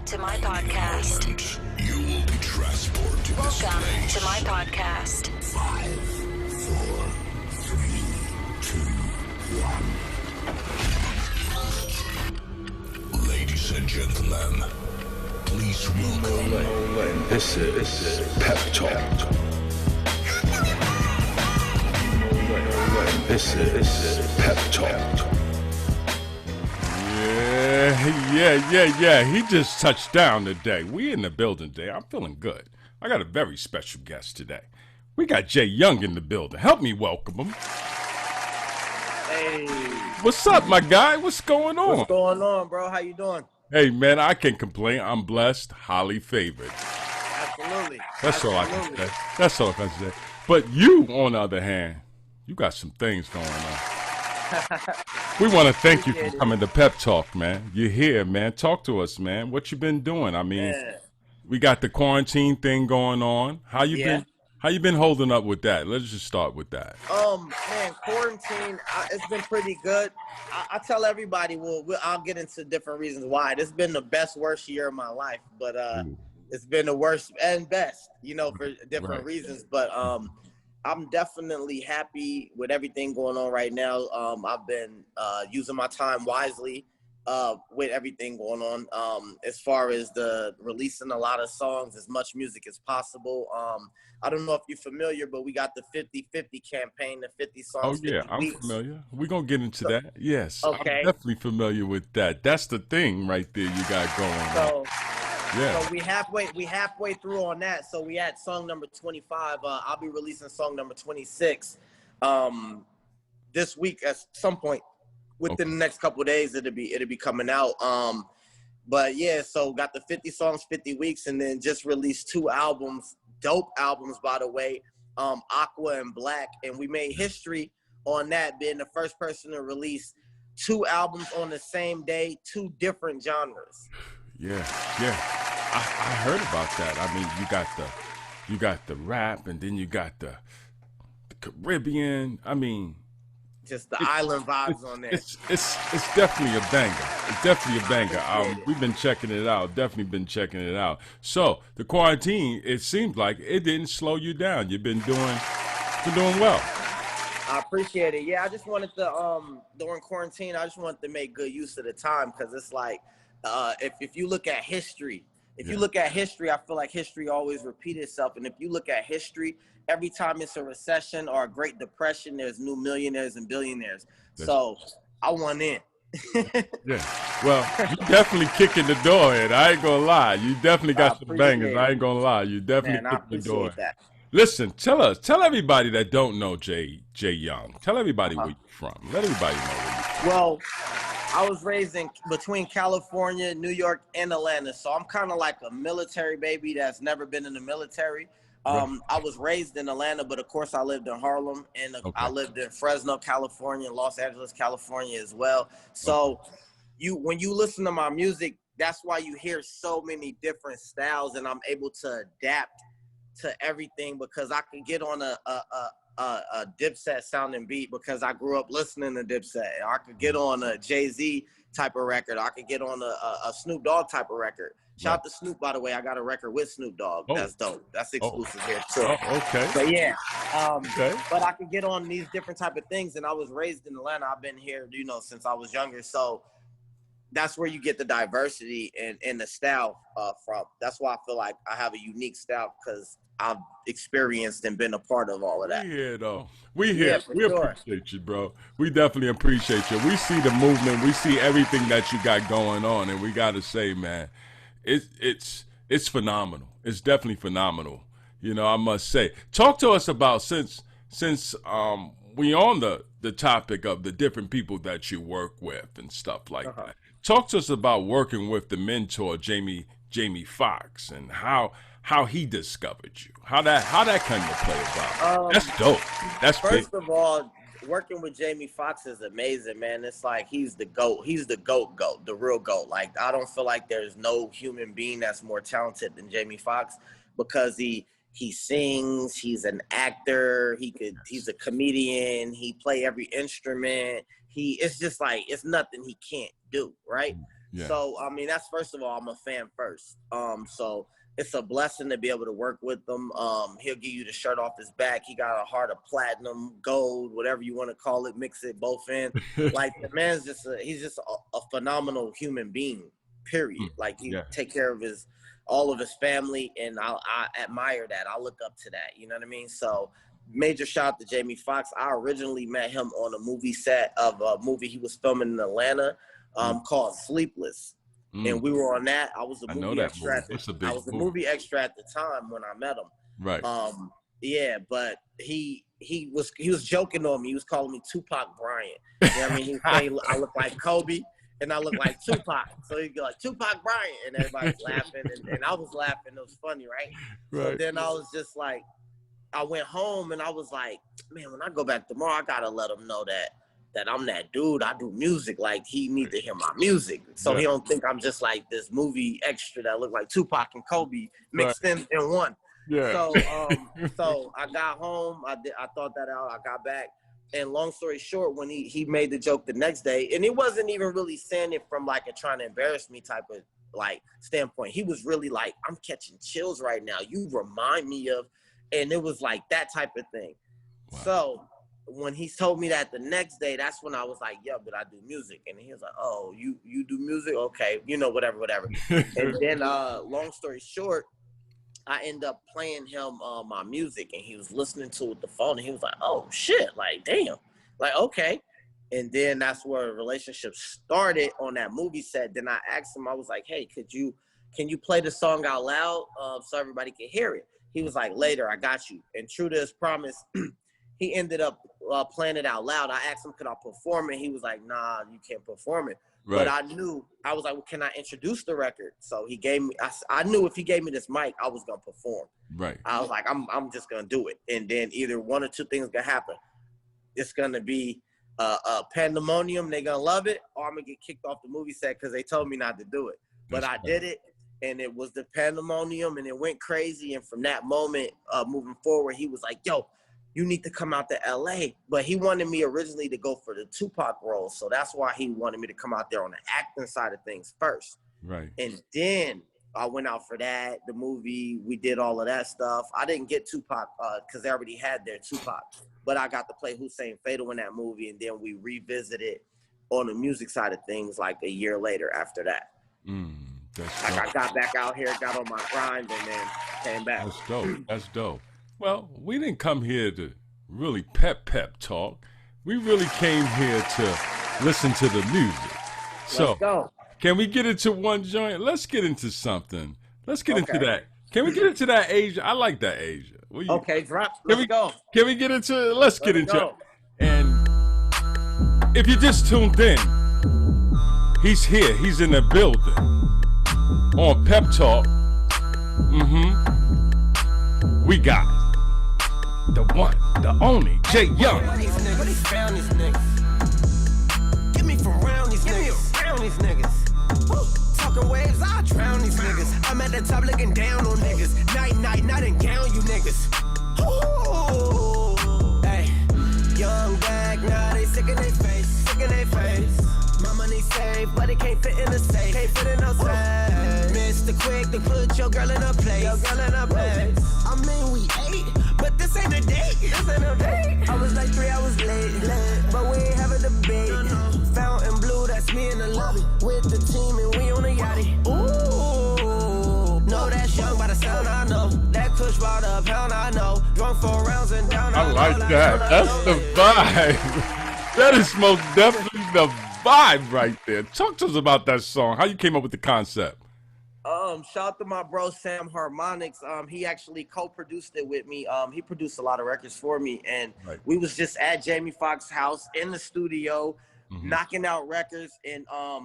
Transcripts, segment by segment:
to my podcast. You will be transported to this Welcome place. to my podcast. 5, 4, 3, 2, 1. Ladies and gentlemen, please welcome. This is Pep Talk. This is Pep Talk. Yeah. He just touched down today. We in the building today. I'm feeling good. I got a very special guest today. We got Jay Young in the building. Help me welcome him. Hey. What's up, my guy? What's going on? What's going on, bro? How you doing? Hey, man, I can't complain. I'm blessed, highly favored. Absolutely. That's all I can say. That's all I can say. But you, on the other hand, you got some things going on. We want to thank you for coming to Pep Talk, man. You're here, man. Talk to us, man. What you been doing? I mean, we got the quarantine thing going on. How you been? How you been holding up with that? Let's just start with that. Man, quarantine, it's been pretty good. I tell everybody, I'll get into different reasons why. This has been the best, worst year of my life, but it's been the worst and best, for different reasons. But I'm definitely happy with everything going on right now. I've been using my time wisely with everything going on. As far as the releasing a lot of songs, as much music as possible. I don't know if you're familiar, but we got the 50-50 campaign, the 50 songs. Oh, yeah, 50 I'm weeks. familiar. We're going to get into that. Yes, okay. I'm definitely familiar with that. That's the thing right there you got going on. So we halfway through on that. So we at song number 25. I'll be releasing song number 26 this week at some point. Within the next couple of days, it'll be coming out. But yeah, so got the 50 songs, 50 weeks, and then just released 2 albums, dope albums, by the way, Aqua and Black. And we made history on that, being the first person to release 2 albums on the same day, 2 different genres. Yeah. I heard about that. I mean, you got the rap, and then you got the Caribbean. I mean, just the island vibes on there. It's definitely a banger. It's definitely a banger. We've been checking it out. Definitely been checking it out. So the quarantine, it seems like it didn't slow you down. You've been doing well. I appreciate it. Yeah, I just wanted to during quarantine, I just wanted to make good use of the time, because it's like if you look at history. If you look at history, I feel like history always repeats itself. And if you look at history, every time it's a recession or a Great Depression, there's new millionaires and billionaires. So I want in. Yeah. Well, you definitely kicking the door in. I ain't gonna lie. You definitely got some bangers. I ain't gonna lie. You definitely kicking the door. That. Listen, tell everybody that don't know Jay Young. Tell everybody where you're from. Let everybody know where you're from. Well, I was raised between California, New York, and Atlanta. So I'm kind of like a military baby that's never been in the military. I was raised in Atlanta, but of course I lived in Harlem, and I lived in Fresno, California, Los Angeles, California as well. So when you listen to my music, that's why you hear so many different styles, and I'm able to adapt to everything, because I can get on a Dipset sounding beat because I grew up listening to Dipset. I could get on a Jay-Z type of record. I could get on a Snoop Dogg type of record. Shout out to Snoop, by the way. I got a record with Snoop Dogg. That's dope. That's exclusive here too. Okay. But yeah, but I could get on these different type of things, and I was raised in Atlanta. I've been here, since I was younger. So that's where you get the diversity and the style from. That's why I feel like I have a unique style, because I've experienced and been a part of all of that. We here, though. We appreciate you, bro. We definitely appreciate you. We see the movement. We see everything that you got going on, and we got to say, man, it's phenomenal. It's definitely phenomenal. I must say. Talk to us about, since we on the topic of the different people that you work with and stuff like that. Talk to us about working with the mentor Jamie Foxx, and how he discovered you. How that came to play about. That's dope. That's first of all, working with Jamie Foxx is amazing, man. It's like he's the GOAT. He's the GOAT, the real GOAT. Like, I don't feel like there's no human being that's more talented than Jamie Foxx, because he sings, he's an actor, he's a comedian, he play every instrument. It's just like, it's nothing he can't do, right? Yeah. So I mean, that's first of all, I'm a fan first. So it's a blessing to be able to work with him. He'll give you the shirt off his back. He got a heart of platinum, gold, whatever you want to call it. Mix it both in. Like the man's he's just a phenomenal human being. Period. Like he take care of all of his family, and I admire that. I look up to that. You know what I mean? So major shout out to Jamie Foxx. I originally met him on a movie set of a movie he was filming in Atlanta called Sleepless. And we were on that. I was the movie extra. I was the movie extra at the time when I met him. Right. Yeah, but he was joking on me. He was calling me Tupac Bryant. You know what I mean? He was saying I look like Kobe and I look like Tupac. So he'd go like Tupac Bryant, and everybody's laughing, and I was laughing. It was funny, right? So then I was just like, I went home and I was like, man, when I go back tomorrow, I gotta let him know that I'm that dude. I do music. Like, he needs to hear my music, so he don't think I'm just like this movie extra that look like Tupac and Kobe mixed in one. Yeah. So I got home. I thought that out. I got back, and long story short, when he made the joke the next day, and it wasn't even really saying it from like a trying to embarrass me type of like standpoint. He was really like, I'm catching chills right now. You remind me of, and it was like that type of thing. Wow. So when he told me that the next day, that's when I was like, yeah, but I do music. And he was like, oh, you do music? Okay, whatever. And then long story short, I ended up playing him my music, and he was listening to it with the phone, and he was like, oh shit, like damn, like okay. And then that's where a relationship started on that movie set. Then I asked him, I was like, hey, can you play the song out loud so everybody can hear it? He was like, later, I got you. And true to his promise, he ended up playing it out loud. I asked him, could I perform it? He was like, nah, you can't perform it. Right. But I was like, well, can I introduce the record? So he gave me, I knew if he gave me this mic, I was going to perform. Right. I was like, I'm just going to do it. And then either one or two things going to happen. It's going to be a pandemonium. They're going to love it, or I'm going to get kicked off the movie set because they told me not to do it. But I did it. And it was the pandemonium, and it went crazy. And from that moment, moving forward, he was like, yo, you need to come out to LA. But he wanted me originally to go for the Tupac role. So that's why he wanted me to come out there on the acting side of things first. Right. And then I went out for that, the movie. We did all of that stuff. I didn't get Tupac because they already had their Tupac. But I got to play Hussein Fatal in that movie. And then we revisited on the music side of things like a year later after that. I got back out here, got on my grind, and then came back. That's dope. Well, we didn't come here to really pep talk. We really came here to listen to the music. So, let's go. Can we get into one joint? Let's get into something. Let's get into that. Can we get into that Asia? I like that Asia. Okay, drop. Let's go. Can we get into it? Let's get into it. And if you just tuned in, he's here. He's in the building. On Pep Talk, we got the one, the only, J. Young. Get me from round these niggas. Talking waves, I'll drown these niggas. I'm at the top looking down on niggas. Night and gown you niggas. Ooh. Hey, young bag, now they sick in their face, My money saved, but it can't fit in the safe. Can't fit in no safe. Mr. Quick to put your girl in a place. I mean, we ate, but this ain't a date. I was like 3 hours late, but we ain't have a debate. Fountain blue, that's me in the lobby with the team, and we on a yachty. Ooh, no, that's young by the sound I know. That kush bought a pound I know. Drunk 4 rounds and down. I like that. That's the vibe. That is most definitely the vibe right there. Talk to us about that song. How you came up with the concept? Shout out to my bro Sam Harmonics. He actually co-produced it with me. He produced a lot of records for me, and we was just at Jamie Foxx's house in the studio, knocking out records, and I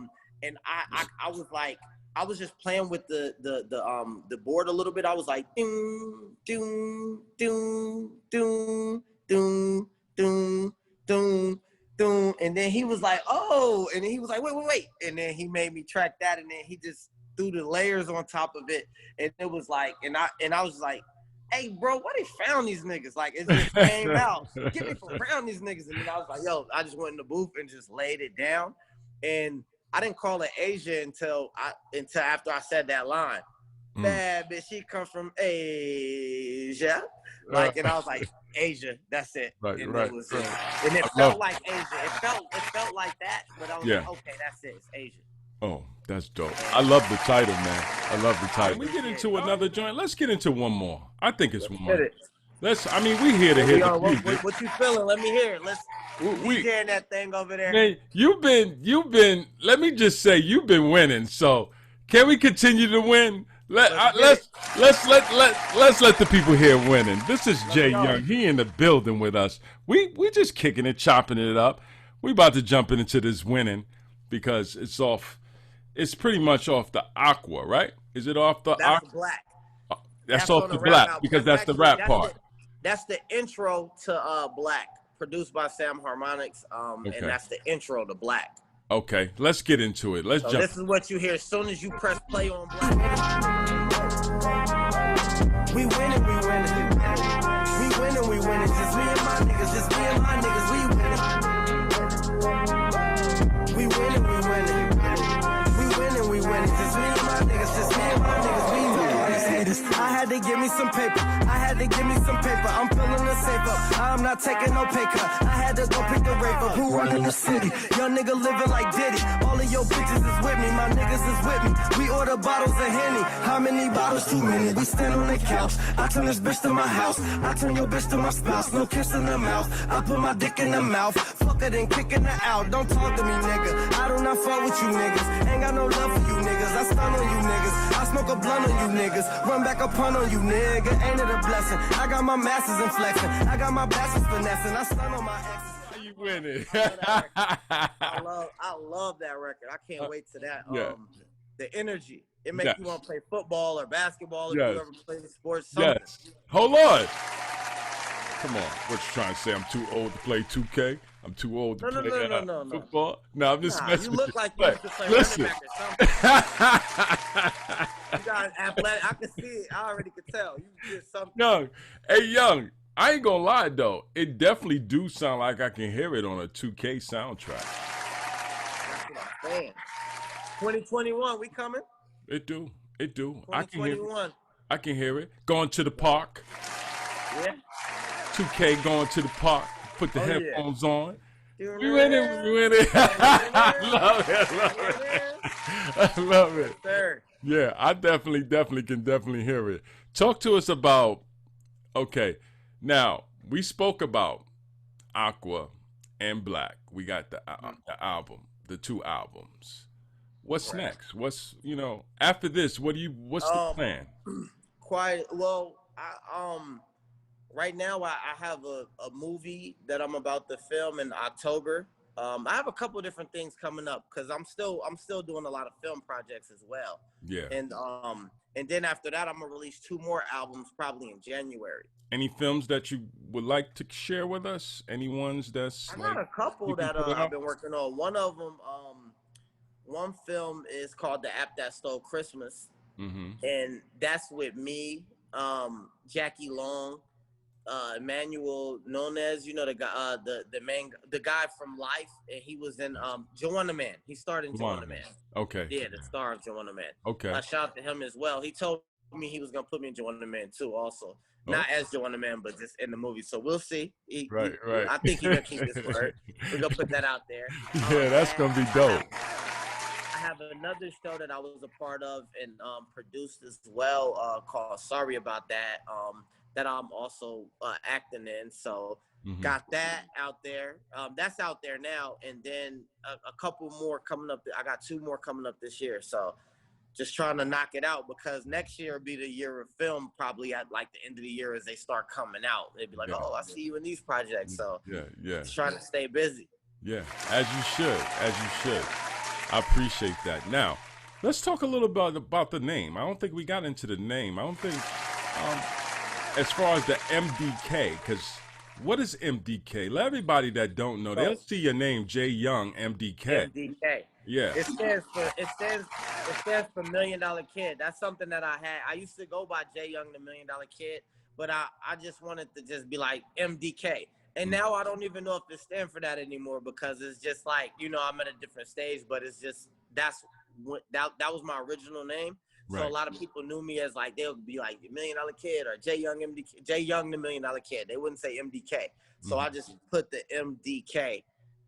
was like, I was just playing with the board a little bit. I was like, doom, doom, doom, doom, doom, doom, doom. And then he was like, oh, and then he was like, wait. And then he made me track that, and then he just threw the layers on top of it. And it was like, and I was like, hey, bro, where they found these niggas? Like, it just came out. Get me from around these niggas. And then I was like, yo, I just went in the booth and just laid it down. And I didn't call her Asia until after I said that line. Bad bitch, she comes from Asia. Like, and I was like, Asia, that's it. Right, and right. it was it. And it felt like Asia. It felt like that, but I was like, okay, that's it. It's Asia. Oh, that's dope. I love the title, man. I love the title. We get into another joint. Let's get into one more. I think it's one more. I mean, we here to hear the music. What you feeling? Let me hear it. We hearing that thing over there. Man, you've been. Let me just say, you've been winning. So, can we continue to win? Let's let the people here winning. This is Jay Young. He in the building with us. We just kicking it, chopping it up. We about to jump into this winning because it's off. It's pretty much off the Aqua, right? Is it off the Aqua? That's Black. That's off the Black because that's the rap part. That's the intro to Black, produced by Sam Harmonics, and that's the intro to Black. Okay, let's get into it. Let's jump. This is what you hear as soon as you press play on Black. We winning, we winning. We winning, we winning. Just me and my niggas, just me and my niggas, we winning. We winning, we winning. We winning, we winning. Just me and my niggas, just me and my niggas, we winning. I had to give me some paper. I'm feeling the safe up. I'm not taking no pay cut. I had to go pick the rape up. Who running the city? Young nigga living like Diddy. All of your bitches is with me. My niggas is with me. We order bottles of Henny. How many bottles? Too many. We stand on the couch. I turn this bitch to my house. I turn your bitch to my spouse. No kiss in the mouth. I put my dick in the mouth. Fuck it and kicking her out. Don't talk to me, nigga. I do not fuck with you niggas. Ain't got no love for you niggas. I stun on you niggas. I smoke a blunt on you niggas. Run back a pun on you, nigga. Ain't it a blessing? I got my masters in flexing. I got my bastards finessing. I stun on my exes. How you winning? I love that record. I can't wait to that. The energy. It makes you want to play football or basketball if you ever play sports. Something. Yes. Hold on. Come on. What you trying to say? I'm too old to play 2K? I'm too old to play football? No, I'm just messing with you. You look like you used to play running back or something. You got athletic. I can see it. I already could tell. You did something. Young. Hey, Young. I ain't gonna lie, though. It definitely do sound like I can hear it on a 2K soundtrack. That's what I'm saying. 2021, we coming? It do. It do. 2021. I can hear it. Going to the park. Yeah. 2K going to the park. Put the headphones on. We winning. I love it. Sir. Yeah, I definitely can hear it. Talk to us about, okay, now, we spoke about Aqua and Black. We got the album, the two albums. What's next? What's, after this, what's the plan? Right now, I have a movie that I'm about to film in October. I have a couple of different things coming up because I'm still doing a lot of film projects as well. Yeah. And then after that, I'm gonna release 2 more albums probably in January. Any films that you would like to share with us? Any ones that's I got a couple that I've been working on. One of them, one film is called The App That Stole Christmas, and that's with me, Jackie Long. Emmanuel Nunez, the guy, the guy from Life, and he was in Joanna Man. He starred in Joanna Man. Okay. Yeah, the star of Joanna Man. Okay. I shout out to him as well. He told me he was gonna put me in Joanna Man too, also. Not as Joanna Man, but just in the movie. So we'll see. Right. I think he's gonna keep his word. We're gonna put that out there. Yeah, that's gonna be dope. I have another show that I was a part of and produced as well, called Sorry About That. That I'm also acting in. So got that out there. That's out there now. And then a couple more coming up. I got 2 more coming up this year. So just trying to knock it out because next year will be the year of film, probably at like the end of the year as they start coming out. They'd be like, oh, I see you in these projects. So just trying to stay busy. Yeah, as you should. I appreciate that. Now, let's talk a little bit about the name. I don't think we got into the name. I don't think... as far as the MDK, because what is MDK? Let everybody that don't know, they'll see your name, Jay Young, MDK. MDK. Yeah. It stands for $1 Million Kid. That's something that I had. I used to go by Jay Young, the $1 Million Kid, but I just wanted to just be like MDK. And now I don't even know if it stands for that anymore because it's just like, I'm at a different stage, but it's just that's what that was my original name. So a lot of people knew me as like, they would be like the $1 Million Kid or Young MDK, Young the $1 Million Kid. They wouldn't say MDK. So I just put the MDK.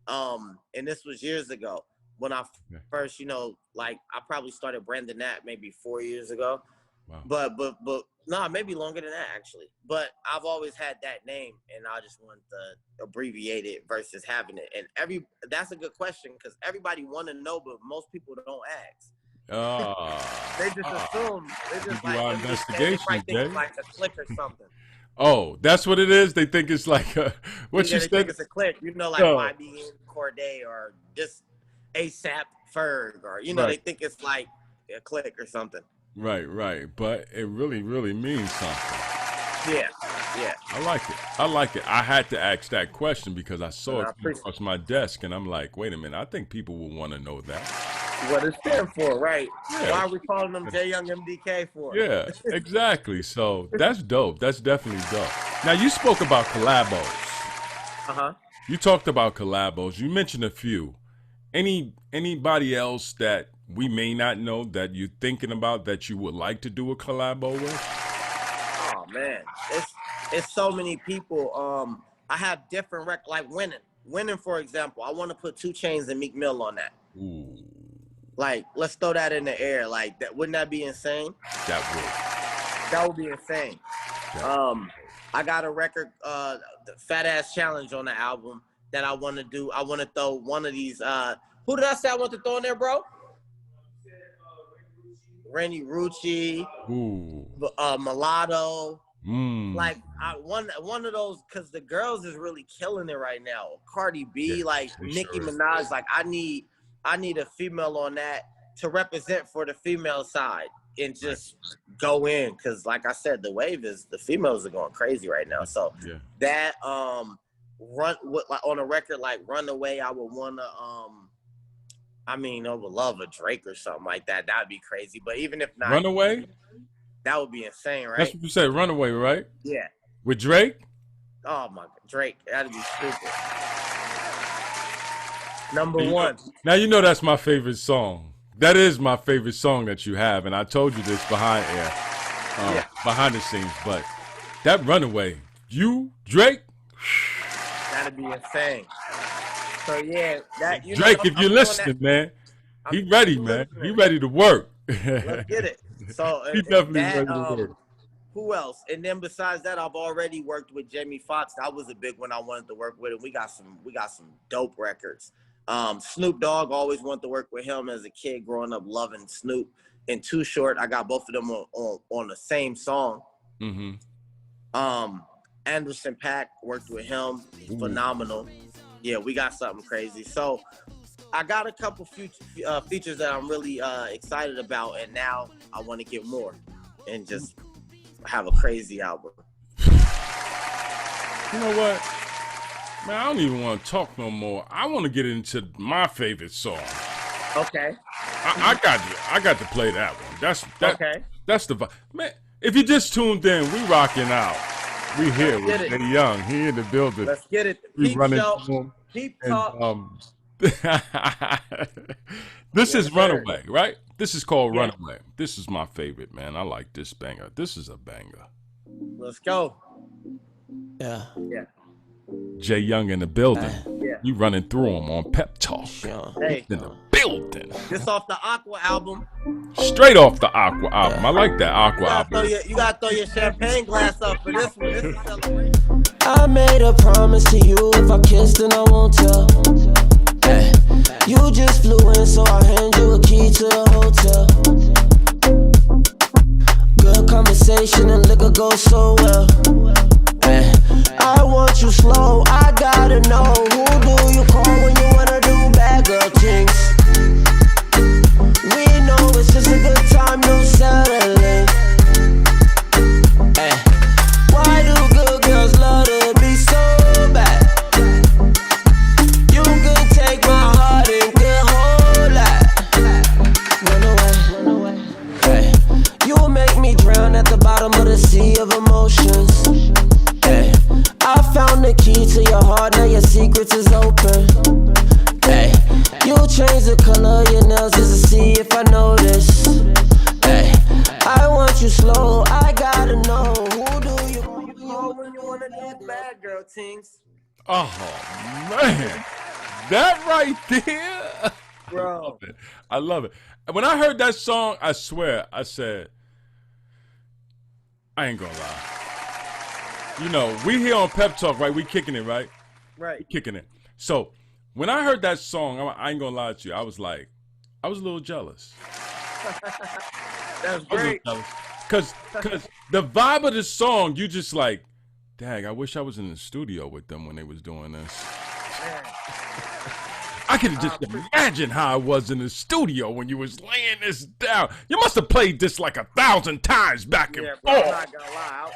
And this was years ago when I first, you know, like I probably started branding that maybe 4 years ago. Wow. But no, maybe longer than that actually. But I've always had that name, and I just want to abbreviate it versus having it. And that's a good question because everybody want to know, but most people don't ask. They just assume. They just like investigation, it's like a click or something. Oh, that's what it is. They think it's like what you said. They think it's a click, you know, like YBN Corday or just ASAP Ferg, or you know, they think it's like a click or something. Right. But it really, really means something. Yeah. I like it. I had to ask that question because I saw it across my desk, and I'm like, wait a minute. I think people will want to know that. What it stands for, right? Yeah. Why are we calling them Young MDK for? Yeah, exactly. So that's dope. That's definitely dope. Now, you spoke about collabos. You talked about collabos. You mentioned a few. Anybody else that we may not know that you're thinking about that you would like to do a collabo with? Oh man, it's so many people. I have different like Winning, for example. I want to put 2 Chainz and Meek Mill on that. Ooh. Like, let's throw that in the air. Like, that wouldn't that be insane? That would be insane. I got a record, the Fat Ass Challenge on the album that I want to do. I want to throw one of these. Who did I say I want to throw in there, bro? Rennie Rucci, Mulatto. Like one of those, because the girls is really killing it right now. Cardi B, like Nicki Minaj. Like I need a female on that to represent for the female side and just go in, because like I said, the wave is the females are going crazy right now. So that run with like on a record like Runaway, I would want to I would love a Drake or something like that. That'd be crazy. But even if not, Runaway, that would be insane, right? That's what you said, Runaway, right? Yeah. With Drake? Oh my God, Drake, that'd be stupid. Number one. Now you know that's my favorite song. That is my favorite song that you have, and I told you this behind behind the scenes. But that Runaway, you Drake, that'd be insane. So yeah, that Drake, if you're listening, man, he ready, man. He ready to work. Let's get it. So he definitely ready to work. Who else? And then besides that, I've already worked with Jamie Foxx. That was a big one I wanted to work with, and we got some dope records. Snoop Dogg, always wanted to work with him as a kid growing up loving Snoop. And Too Short, I got both of them on the same song. Anderson .Paak, worked with him. He's phenomenal. Yeah, we got something crazy. So I got a couple features that I'm really excited about, and now I want to get more and just have a crazy album. You know what? Man, I don't even want to talk no more. I want to get into my favorite song. Okay. I got to play that one. Okay. That's the vibe. Man, if you just tuned in, we rocking out. We here with Jay Young. He in the building. Let's get it. We running through Pep Talk. This is Runaway, right? This is called Runaway. This is my favorite, man. I like this banger. This is a banger. Let's go. Yeah. Jay Young in the building. You running through him on Pep Talk. Hey. In the building. This off the Aqua album. Straight off the Aqua album. I like that Aqua album. You gotta throw your champagne glass up for this one. This is celebration. I made a promise to you, if I kissed then I won't tell. Hey. You just flew in, so I hand you a key to the hotel. Good conversation and liquor goes so well. Hey. I want you slow, I gotta know, who do you call when you wanna do bad girl things? We know it's just a good time, no settling. Hey. Why do good girls love to be so bad? You can take my heart and can hold that. Run away. Hey. You make me drown at the bottom of the sea of emotions. Hey. I found the key to your heart, now your secrets is open. Hey. You change the color of your nails just to see if I notice. Hey, I want you slow, I gotta know. Who do you When you wanna do bad girl things. Oh man, that right there, Bro. I love it. When I heard that song, I swear, I said, I ain't gonna lie. You know, we here on Pep Talk, right? We kicking it, right? Right. We kicking it. So when I heard that song, I ain't gonna lie to you. I was like, I was a little jealous. That's great. Cause the vibe of the song, you just like, dang, I wish I was in the studio with them when they was doing this. I could just imagine how I was in the studio when you was laying this down. You must have played this like 1,000 times back and forth. Bro, I'm not gonna lie.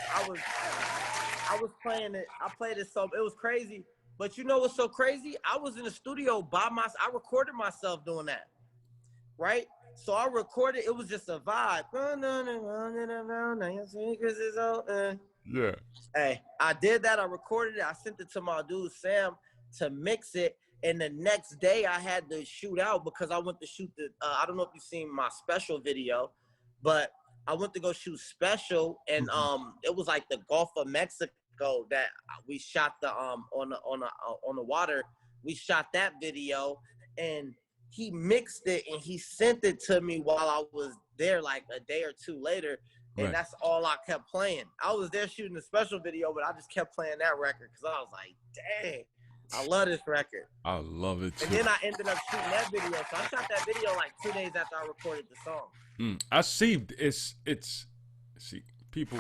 I was playing it. I played it so it was crazy. But you know what's so crazy? I was in the studio by myself. I recorded myself doing that. Right? So I recorded. It was just a vibe. Yeah. Hey, I did that. I recorded it. I sent it to my dude Sam to mix it. And the next day I had to shoot out because I went to shoot the, I don't know if you've seen my special video, but I went to go shoot special. And it was like the Gulf of Mexico that we shot the, on the water. We shot that video and he mixed it and he sent it to me while I was there like a day or two later. And Right. That's all I kept playing. I was there shooting the special video, but I just kept playing that record because I was like, dang. I love this record. I love it too. And then I ended up shooting that video. So I shot that video like 2 days after I recorded the song. I see see, people,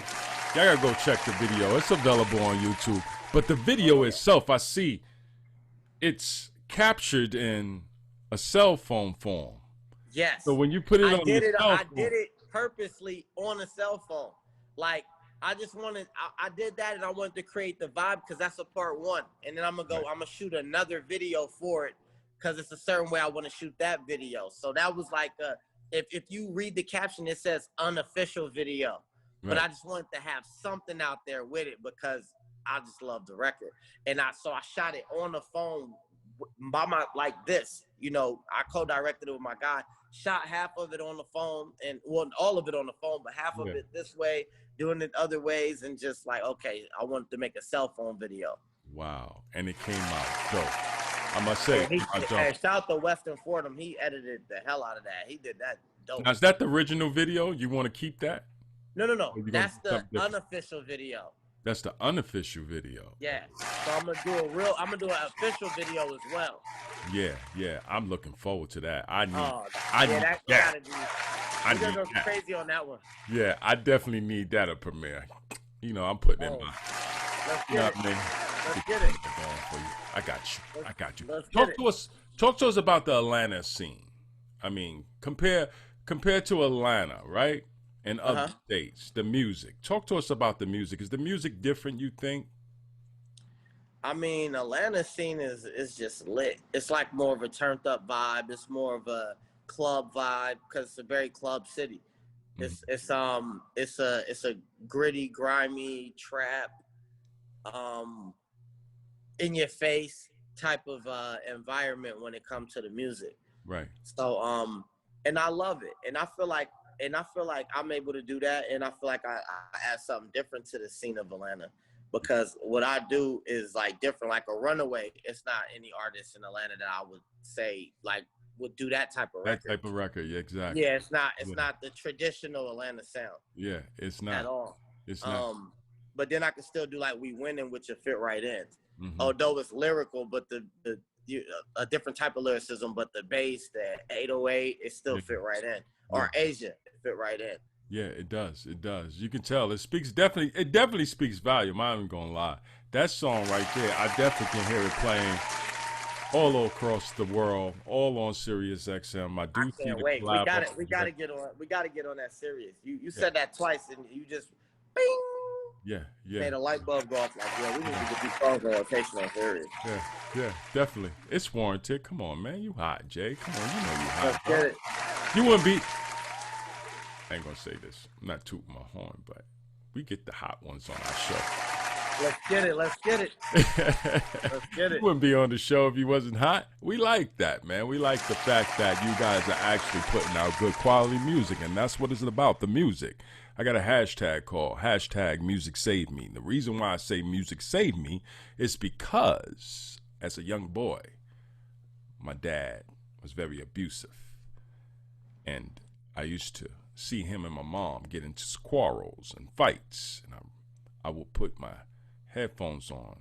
y'all gotta go check the video. It's available on YouTube. But the video itself, I see it's captured in a cell phone form. Yes. So when you put it on your cell phone, I did it purposely on a cell phone. Like I just wanted, I did that and I wanted to create the vibe because that's a part one. And then I'm gonna shoot another video for it because it's a certain way I want to shoot that video. So that was like, if you read the caption, it says unofficial video. But I just wanted to have something out there with it because I just love the record. And so I shot it on the phone by like this, you know, I co-directed it with my guy, shot half of it on the phone and all of it on the phone, but half of it this way, doing it other ways, and just like, okay, I wanted to make a cell phone video. Wow. And it came out dope. I must say, shout out to Weston Fordham. He edited the hell out of that. He did that dope. Now, is that the original video? You want to keep that? No. That's the unofficial video. That's the unofficial video. Yeah. So I'm gonna do an official video as well. Yeah. I'm looking forward to that. I need that. I need go that. Crazy on that one. Yeah, I definitely need that a premiere. You know, I'm putting in my. Let's You know get what I mean? Let's get it. Going for you. I got you. Let's Talk to us about the Atlanta scene. I mean, compared to Atlanta, right? And other states, the music. Talk to us about the music. Is the music different, you think? I mean, Atlanta scene is just lit. It's like more of a turned up vibe. It's more of a club vibe because it's a very club city. It's a gritty, grimy trap, in your face type of environment when it comes to the music. Right. So and I love it, and I feel like I'm able to do that, and I feel like I add something different to the scene of Atlanta. Because what I do is like different, like a Runaway. It's not any artist in Atlanta that I would say like would do that type of record. That type of record, yeah, exactly. Yeah, it's not the traditional Atlanta sound. Yeah, it's not at all. It's not. But then I can still do like We Winning, which will fit right in. Although it's lyrical, but a different type of lyricism, but the bass, the 808, it still fit right in. Or Asia, it fit right in. Yeah, it does. It does. You can tell. It definitely speaks volume. I'm not even gonna lie. That song right there, I definitely can hear it playing all across the world, all on Sirius XM. I can't wait. We gotta get on that Sirius. You said that twice and you just bing. Yeah. Made a light bulb go off like, yeah, we need to get these songs on rotation on Sirius. Yeah, definitely. It's warranted. Come on, man. You hot, Jay. Come on, you know you hot. Let's get it. You wouldn't be. I ain't gonna say this. I'm not tooting my horn, but we get the hot ones on our show. Let's get it. Let's get it. Let's get You it. wouldn't be on the show if you wasn't hot. We like that, man. We like the fact that you guys are actually putting out good quality music, and that's what it's about, the music. I got a hashtag called hashtag Music Saved Me. The reason why I say Music Saved Me is because as a young boy, my dad was very abusive. And I used to see him and my mom get into quarrels and fights. And I would put my headphones on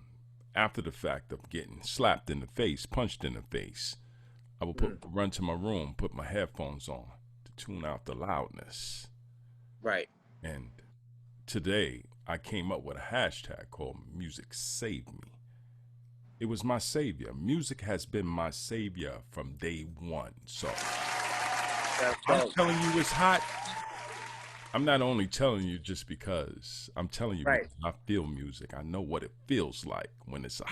after the fact of getting slapped in the face, punched in the face. I would run to my room, put my headphones on to tune out the loudness. Right. And today I came up with a hashtag called Music Saved Me. It was my savior. Music has been my savior from day one. So I'm telling you it's hot. I'm not only telling you just because. I'm telling you because I feel music. I know what it feels like when it's a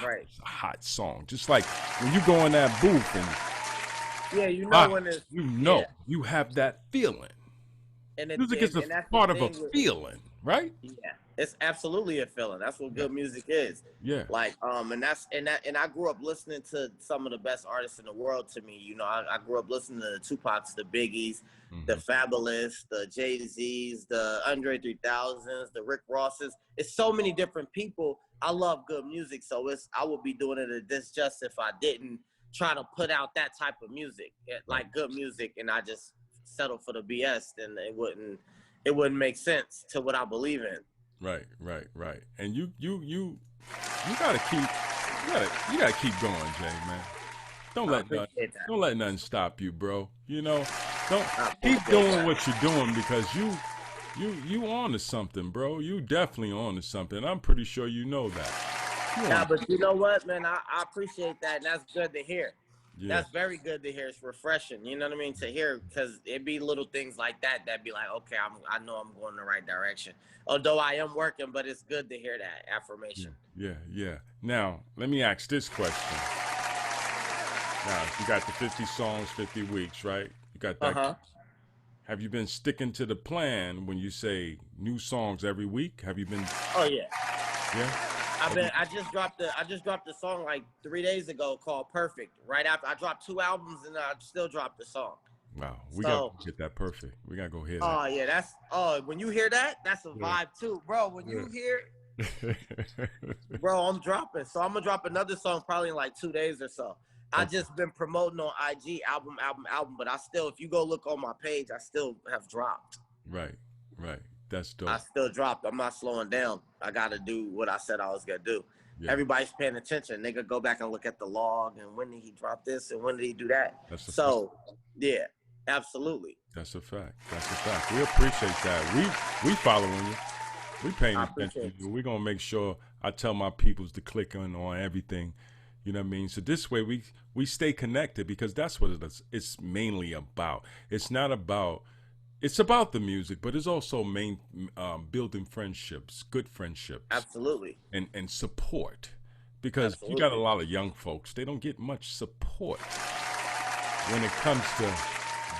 hot song. Just like when you go in that booth and when it's you have that feeling. And music is a part of a feeling, right? Yeah, it's absolutely a feeling. That's what good music is. Yeah. Like, and I grew up listening to some of the best artists in the world. To me, you know, I grew up listening to the Tupacs, the Biggies, the Fabulous, the Jay-Z's, the Andre 3000s, the Rick Rosses. It's so many different people. I love good music, so I would be doing it a disjustice if I didn't try to put out that type of music, like good music, and I just settle for the BS, then it wouldn't make sense to what I believe in. Right. And you gotta keep going, Jay, man. Don't let nothing stop you, bro. You know, don't keep doing what you're doing because you on to something, bro. You definitely on to something. I'm pretty sure you know that. Yeah, but you know what, man? I appreciate that, and that's good to hear. Yeah. That's very good to hear. It's refreshing, you know what I mean, to hear, because it be little things like that be like, okay, I know I'm going in the right direction. Although I am working, but it's good to hear that affirmation. Yeah. Now, let me ask this question. Now, you got the 50 songs, 50 weeks, right? You got that. Have you been sticking to the plan when you say new songs every week? Have you been? Oh, yeah. Yeah? I just dropped the song like 3 days ago called Perfect. Right after I dropped 2 albums and I still dropped the song. Wow, we gotta get that perfect. We gotta go hear that. Oh yeah, when you hear that, that's a vibe too, bro. When you hear, bro, I'm dropping. So I'm gonna drop another song probably in like 2 days or so. I just been promoting on IG album, but I still, if you go look on my page, I still have dropped. Right. That's dope. I still dropped. I'm not slowing down. I got to do what I said I was going to do. Yeah. Everybody's paying attention. Nigga, go back and look at the log and when did he drop this and when did he do that? Yeah, absolutely. That's a fact. We appreciate that. We following you. We paying attention to you. We're going to make sure I tell my peoples to click on everything. You know what I mean? So this way we stay connected because that's what it's mainly about. It's about the music, but it's also building friendships, good friendships. Absolutely. And support. Because you got a lot of young folks, they don't get much support when it comes to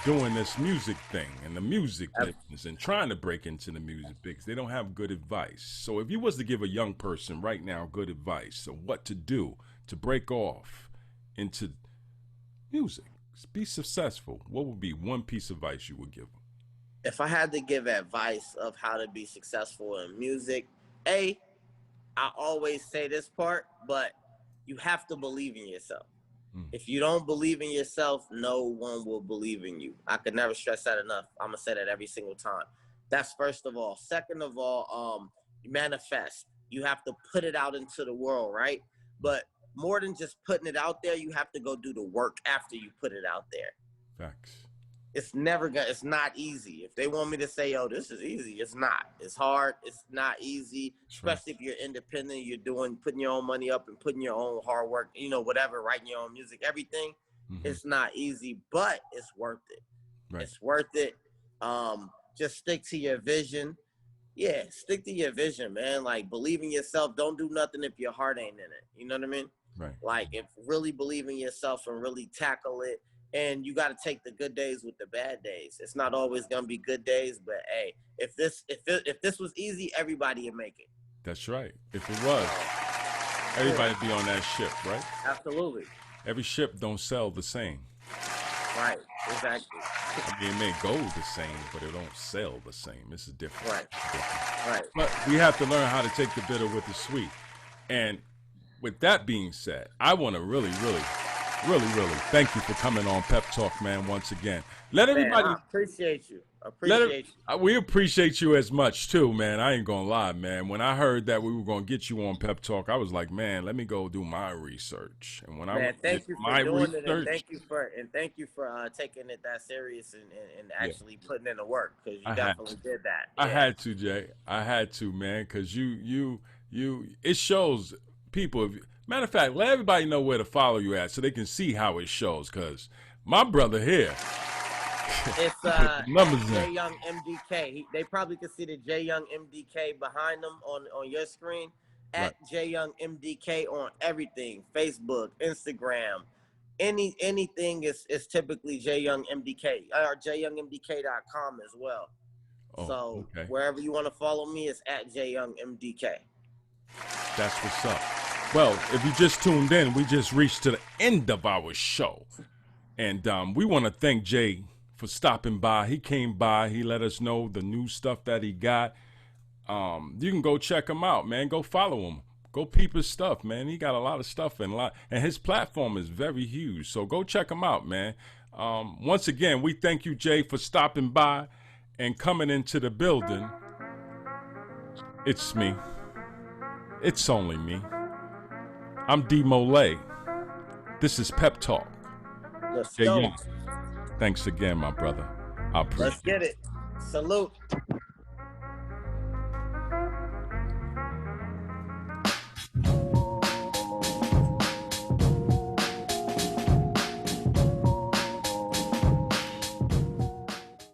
doing this music thing and the music business and trying to break into the music because they don't have good advice. So if you was to give a young person right now good advice of what to do to break off into music, be successful, what would be one piece of advice you would give them? If I had to give advice of how to be successful in music, I always say this part, but you have to believe in yourself. If you don't believe in yourself, no one will believe in you. I could never stress that enough. I'm going to say that every single time. That's first of all. Second of all, manifest. You have to put it out into the world, right? But more than just putting it out there, you have to go do the work after you put it out there. Facts. It's not easy. If they want me to say, yo, this is easy, it's not. It's hard. It's not easy, especially if you're independent, putting your own money up and putting your own hard work, whatever, writing your own music, everything. It's not easy, but it's worth it. Right. It's worth it. Just stick to your vision. Yeah, stick to your vision, man. Like, believe in yourself. Don't do nothing if your heart ain't in it. You know what I mean? Right. Like, if really believe in yourself and really tackle it. And you got to take the good days with the bad days. It's not always going to be good days, but hey, if this was easy, everybody would make it. That's right. If it was, everybody'd be on that ship, right? Absolutely. Every ship don't sell the same. Right. Exactly. I mean, it may go the same, but it don't sell the same. This is different. Right. It's different. Right. But we have to learn how to take the bitter with the sweet. And with that being said, I want to really thank you for coming on Pep Talk, man, once again. Let everybody... Man, I appreciate you. We appreciate you as much, too, man. I ain't going to lie, man. When I heard that we were going to get you on Pep Talk, I was like, man, let me go do my research. And when thank you for doing it, and thank you for taking it that serious and actually putting in the work, because you definitely did that. I had to, Jay. I had to, man, because you it shows people. Matter of fact, let everybody know where to follow you at so they can see how it shows, because my brother here, it's J Young MDK. They probably can see the J Young MDK behind them on your screen. At J Young MDK on everything, Facebook, Instagram, anything is typically J Young MDK, or JYoungMDK.com as well. Wherever you want to follow me, it's at J Young MDK. That's what's up. Well, if you just tuned in, we just reached to the end of our show. And we want to thank Jay for stopping by. He came by. He let us know the new stuff that he got. You can go check him out, man. Go follow him. Go peep his stuff, man. He got a lot of stuff and his platform is very huge. So go check him out, man. Once again, we thank you, Jay, for stopping by and coming into the building. It's me. It's only me. I'm D. Molay. This is Pep Talk. Let's go. Thanks again, my brother. I appreciate it. Let's get it. Salute.